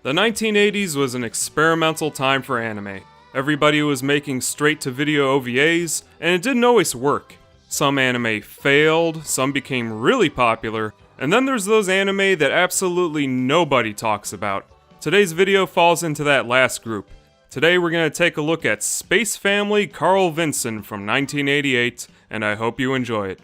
The 1980s was an experimental time for anime. Everybody was making straight-to-video OVAs, and it didn't always work. Some anime failed, some became really popular, and then there's those anime that absolutely nobody talks about. Today's video falls into that last group. Today we're going to take a look at Space Family Carlvinson from 1988, and I hope you enjoy it.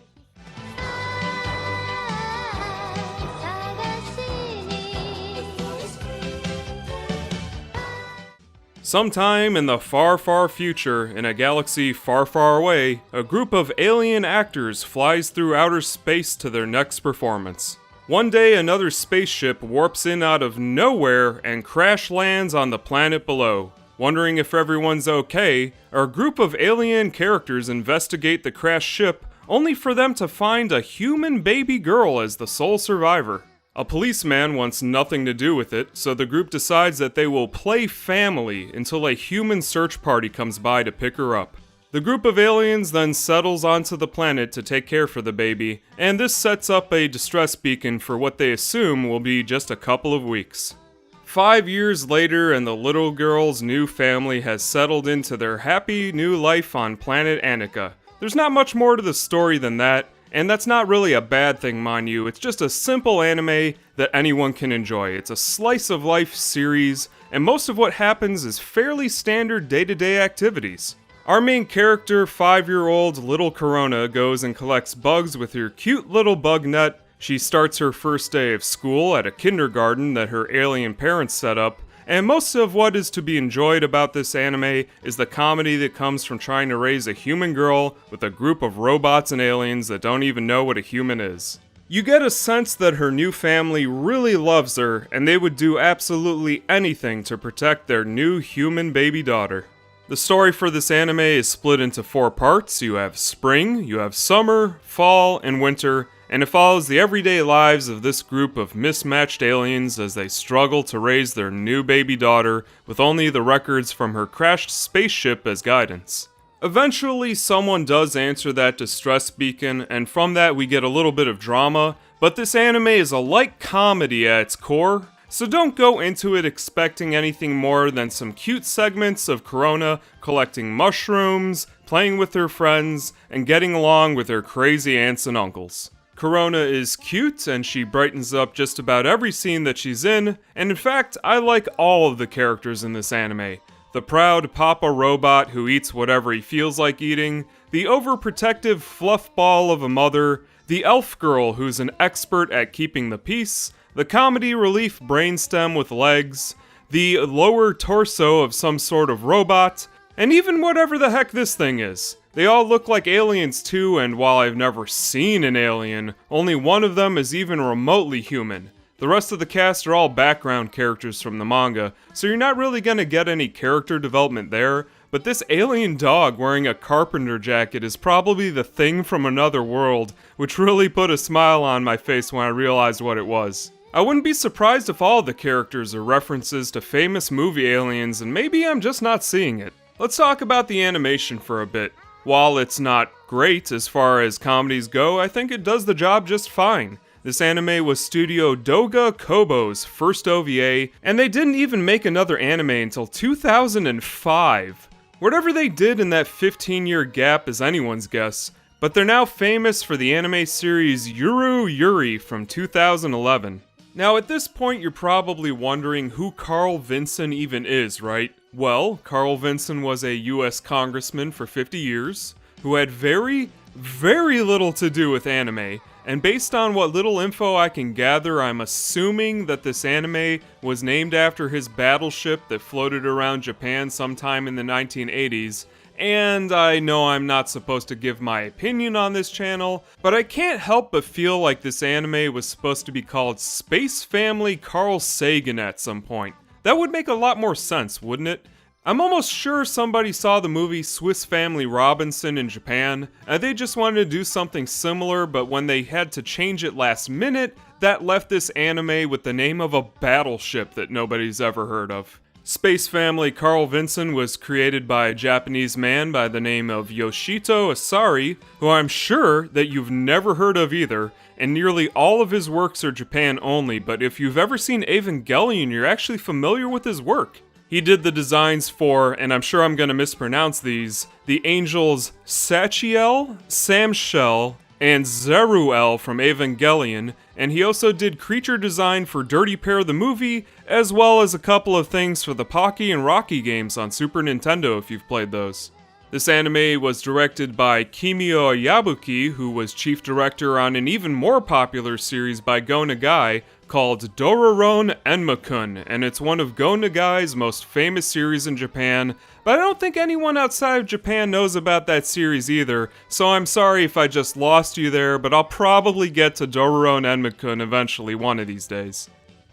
Sometime in the far, far future, in a galaxy far, far away, a group of alien actors flies through outer space to their next performance. One day, another spaceship warps in out of nowhere and crash lands on the planet below. Wondering if everyone's okay, a group of alien characters investigate the crashed ship, only for them to find a human baby girl as the sole survivor. A policeman wants nothing to do with it, so the group decides that they will play family until a human search party comes by to pick her up. The group of aliens then settles onto the planet to take care for the baby, and this sets up a distress beacon for what they assume will be just a couple of weeks. 5 years later, and the little girl's new family has settled into their happy new life on planet Annika. There's not much more to the story than that, and that's not really a bad thing, mind you. It's just a simple anime that anyone can enjoy. It's a slice of life series, and most of what happens is fairly standard day-to-day activities. Our main character, 5-year-old little Corona, goes and collects bugs with her cute little bug net. She starts her first day of school at a kindergarten that her alien parents set up, and most of what is to be enjoyed about this anime is the comedy that comes from trying to raise a human girl with a group of robots and aliens that don't even know what a human is. You get a sense that her new family really loves her, and they would do absolutely anything to protect their new human baby daughter. The story for this anime is split into 4 parts. You have spring, you have summer, fall, and winter, and it follows the everyday lives of this group of mismatched aliens as they struggle to raise their new baby daughter with only the records from her crashed spaceship as guidance. Eventually, someone does answer that distress beacon, and from that we get a little bit of drama, but this anime is a light comedy at its core, so don't go into it expecting anything more than some cute segments of Corona collecting mushrooms, playing with her friends, and getting along with her crazy aunts and uncles. Corona is cute, and she brightens up just about every scene that she's in, and in fact, I like all of the characters in this anime. The proud papa robot who eats whatever he feels like eating, the overprotective fluff ball of a mother, the elf girl who's an expert at keeping the peace, the comedy relief brainstem with legs, the lower torso of some sort of robot, and even whatever the heck this thing is. They all look like aliens too, and while I've never seen an alien, only one of them is even remotely human. The rest of the cast are all background characters from the manga, so you're not really gonna get any character development there, but this alien dog wearing a carpenter jacket is probably the thing from another world, which really put a smile on my face when I realized what it was. I wouldn't be surprised if all the characters are references to famous movie aliens, and maybe I'm just not seeing it. Let's talk about the animation for a bit. While it's not great as far as comedies go, I think it does the job just fine. This anime was Studio Doga Kobo's first OVA, and they didn't even make another anime until 2005. Whatever they did in that 15-year gap is anyone's guess, but they're now famous for the anime series Yuru Yuri from 2011. Now at this point you're probably wondering who Carlvinson even is, right? Well, Carlvinson was a US congressman for 50 years, who had very, very little to do with anime, and based on what little info I can gather, I'm assuming that this anime was named after his battleship that floated around Japan sometime in the 1980s, and I know I'm not supposed to give my opinion on this channel, but I can't help but feel like this anime was supposed to be called Space Family Carl Sagan at some point. That would make a lot more sense, wouldn't it? I'm almost sure somebody saw the movie Swiss Family Robinson in Japan, and they just wanted to do something similar, but when they had to change it last minute, that left this anime with the name of a battleship that nobody's ever heard of. Space Family Carlvinson was created by a Japanese man by the name of Yoshito Asari, who I'm sure that you've never heard of either, and nearly all of his works are Japan only, but if you've ever seen Evangelion, you're actually familiar with his work. He did the designs for, and I'm sure I'm going to mispronounce these, the angels Sachiel, Samshel, and Zeruel from Evangelion, and he also did creature design for Dirty Pair the movie, as well as a couple of things for the Pocky and Rocky games on Super Nintendo if you've played those. This anime was directed by Kimio Yabuki, who was chief director on an even more popular series by Go Nagai called Dororon Enmakun, and it's one of Go Nagai's most famous series in Japan, but I don't think anyone outside of Japan knows about that series either, so I'm sorry if I just lost you there, but I'll probably get to Dororon Enmakun eventually one of these days.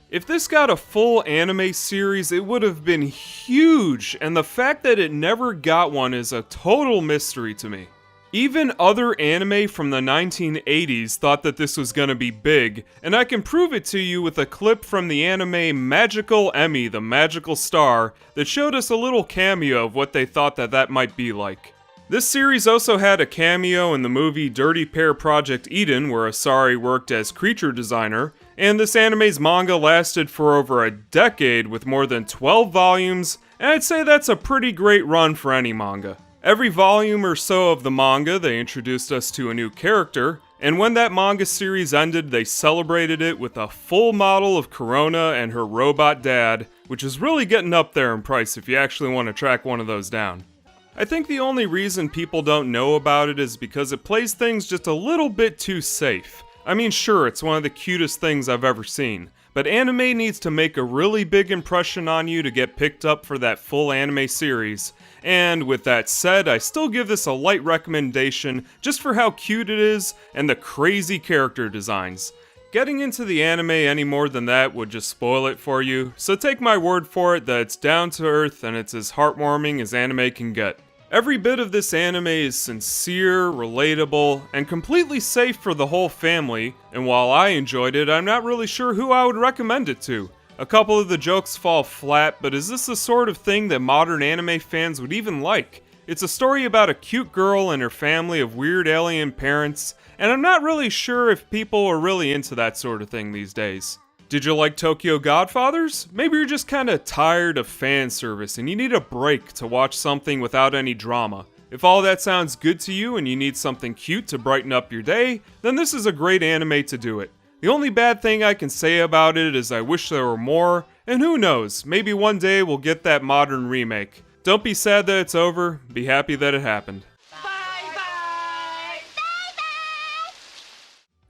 If this got a full anime series, it would have been huge, and the fact that it never got one is a total mystery to me. Even other anime from the 1980s thought that this was gonna be big, and I can prove it to you with a clip from the anime Magical Emmy, the Magical Star, that showed us a little cameo of what they thought that might be like. This series also had a cameo in the movie Dirty Pair Project Eden, where Asari worked as creature designer, and this anime's manga lasted for over a decade with more than 12 volumes, and I'd say that's a pretty great run for any manga. Every volume or so of the manga, they introduced us to a new character, and when that manga series ended, they celebrated it with a full model of Corona and her robot dad, which is really getting up there in price if you actually want to track one of those down. I think the only reason people don't know about it is because it plays things just a little bit too safe. I mean, sure, it's one of the cutest things I've ever seen, but anime needs to make a really big impression on you to get picked up for that full anime series. And with that said, I still give this a light recommendation just for how cute it is and the crazy character designs. Getting into the anime any more than that would just spoil it for you, so take my word for it that it's down to earth and it's as heartwarming as anime can get. Every bit of this anime is sincere, relatable, and completely safe for the whole family, and while I enjoyed it, I'm not really sure who I would recommend it to. A couple of the jokes fall flat, but is this the sort of thing that modern anime fans would even like? It's a story about a cute girl and her family of weird alien parents, and I'm not really sure if people are really into that sort of thing these days. Did you like Tokyo Godfathers? Maybe you're just kinda tired of fan service and you need a break to watch something without any drama. If all that sounds good to you and you need something cute to brighten up your day, then this is a great anime to do it. The only bad thing I can say about it is I wish there were more, and who knows, maybe one day we'll get that modern remake. Don't be sad that it's over, be happy that it happened.